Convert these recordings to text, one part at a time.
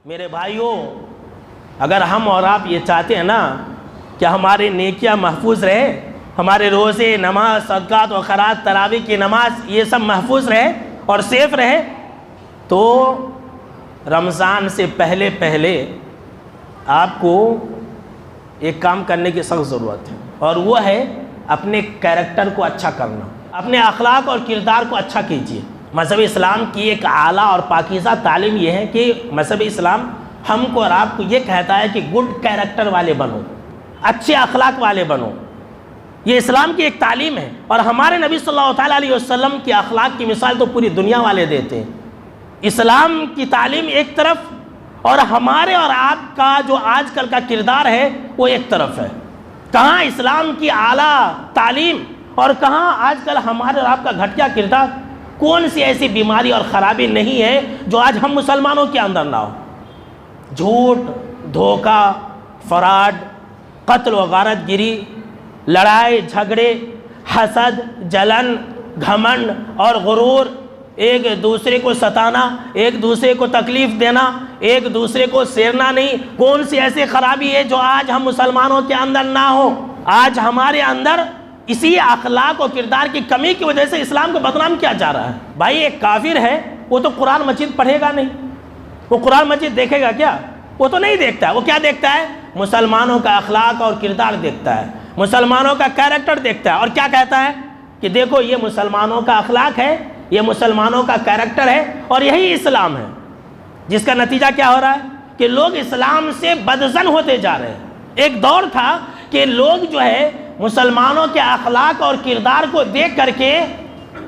میرے بھائیوں، اگر ہم اور آپ یہ چاہتے ہیں نا کہ ہمارے نیکیاں محفوظ رہے، ہمارے روزے، نماز، صدقات و خیرات، تراویح کی نماز، یہ سب محفوظ رہے اور سیف رہے، تو رمضان سے پہلے آپ کو ایک کام کرنے کی سخت ضرورت ہے، اور وہ ہے اپنے کیریکٹر کو اچھا کرنا، اپنے اخلاق اور کردار کو اچھا کیجیے۔ مذہب اسلام کی ایک اعلیٰ اور پاکیزہ تعلیم یہ ہے کہ مذہب اسلام ہم کو اور آپ کو یہ کہتا ہے کہ گڈ کیریکٹر والے بنو، اچھے اخلاق والے بنو۔ یہ اسلام کی ایک تعلیم ہے، اور ہمارے نبی صلی اللہ تعالیٰ علیہ وسلم کی اخلاق کی مثال تو پوری دنیا والے دیتے ہیں۔ اسلام کی تعلیم ایک طرف، اور ہمارے اور آپ کا جو آج کل کا کردار ہے وہ ایک طرف ہے۔ کہاں اسلام کی اعلیٰ تعلیم اور کہاں آج کل ہمارے اور آپ کا گھٹیا کردار۔ کون سی ایسی بیماری اور خرابی نہیں ہے جو آج ہم مسلمانوں کے اندر نہ ہو؟ جھوٹ، دھوکہ، فراڈ، قتل و غارت گری، لڑائی جھگڑے، حسد، جلن، گھمنڈ اور غرور، ایک دوسرے کو ستانا، ایک دوسرے کو تکلیف دینا، ایک دوسرے کو سیرنا نہیں۔ کون سی ایسی خرابی ہے جو آج ہم مسلمانوں کے اندر نہ ہو؟ آج ہمارے اندر اسی اخلاق و کردار کی کمی کی وجہ سے اسلام کو بدنام کیا جا رہا ہے۔ بھائی ایک کافر ہے، وہ تو قرآن مجید پڑھے گا نہیں، وہ قرآن مجید دیکھے گا کیا؟ وہ تو نہیں دیکھتا ہے۔ وہ کیا دیکھتا ہے؟ مسلمانوں کا اخلاق اور کردار دیکھتا ہے، مسلمانوں کا کیریکٹر دیکھتا ہے، اور کیا کہتا ہے کہ دیکھو یہ مسلمانوں کا اخلاق ہے، یہ مسلمانوں کا کیریکٹر ہے، اور یہی اسلام ہے۔ جس کا نتیجہ کیا ہو رہا ہے کہ لوگ اسلام سے بدظن ہوتے جا رہے ہیں۔ ایک دور تھا کہ لوگ جو ہے مسلمانوں کے اخلاق اور کردار کو دیکھ کر کے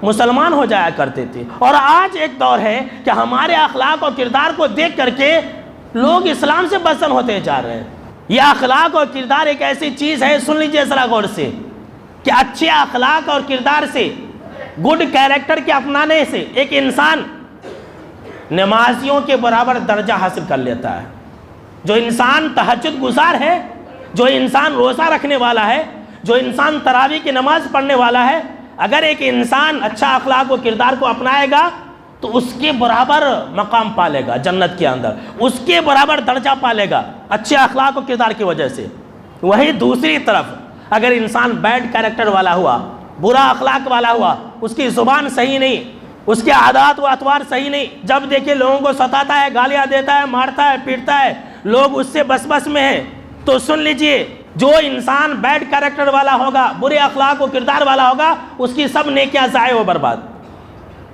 مسلمان ہو جایا کرتے تھے، اور آج ایک دور ہے کہ ہمارے اخلاق اور کردار کو دیکھ کر کے لوگ اسلام سے بدظن ہوتے جا رہے ہیں۔ یہ اخلاق اور کردار ایک ایسی چیز ہے، سن لیجئے ذرا غور سے، کہ اچھے اخلاق اور کردار سے، گڈ کیریکٹر کے اپنانے سے ایک انسان نمازیوں کے برابر درجہ حاصل کر لیتا ہے۔ جو انسان تہجد گزار ہے، جو انسان روزہ رکھنے والا ہے، جو انسان تراویح کی نماز پڑھنے والا ہے، اگر ایک انسان اچھا اخلاق و کردار کو اپنائے گا تو اس کے برابر مقام پالے گا جنت کے اندر، اس کے برابر درجہ پالے گا اچھے اخلاق و کردار کی وجہ سے۔ وہی دوسری طرف اگر انسان بیڈ کیریکٹر والا ہوا، برا اخلاق والا ہوا، اس کی زبان صحیح نہیں، اس کے عادات و اطوار صحیح نہیں، جب دیکھے لوگوں کو ستاتا ہے، گالیاں دیتا ہے، مارتا ہے، پیٹتا ہے، لوگ اس سے بس میں ہیں، تو سن لیجئے جو انسان بیڈ کیریکٹر والا ہوگا، برے اخلاق و کردار والا ہوگا، اس کی سب نیکیاں ضائع و برباد۔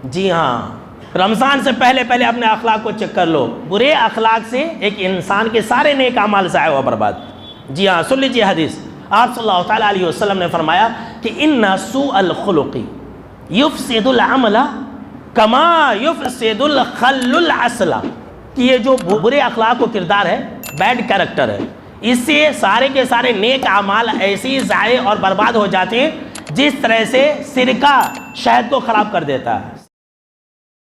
جی ہاں، رمضان سے پہلے اپنے اخلاق کو چیک کر لو، برے اخلاق سے ایک انسان کے سارے نیک اعمال ضائع و برباد۔ جی ہاں، سن لیجئے حدیث، آپ صلی اللہ تعالیٰ علیہ وسلم نے فرمایا کہ اِنَّ سُوءَ الْخُلُقِ يُفْسِدُ الْعَمْلَ كَمَا يُفْسِدُ الْخَلُّ الْعَسْلَ، کہ یہ جو برے اخلاق و کردار ہے، بیڈ کیریکٹر ہے، اس سے سارے کے سارے نیک اعمال ایسے ہی ضائع اور برباد ہو جاتے ہیں جس طرح سے سرکہ شہد کو خراب کر دیتا ہے۔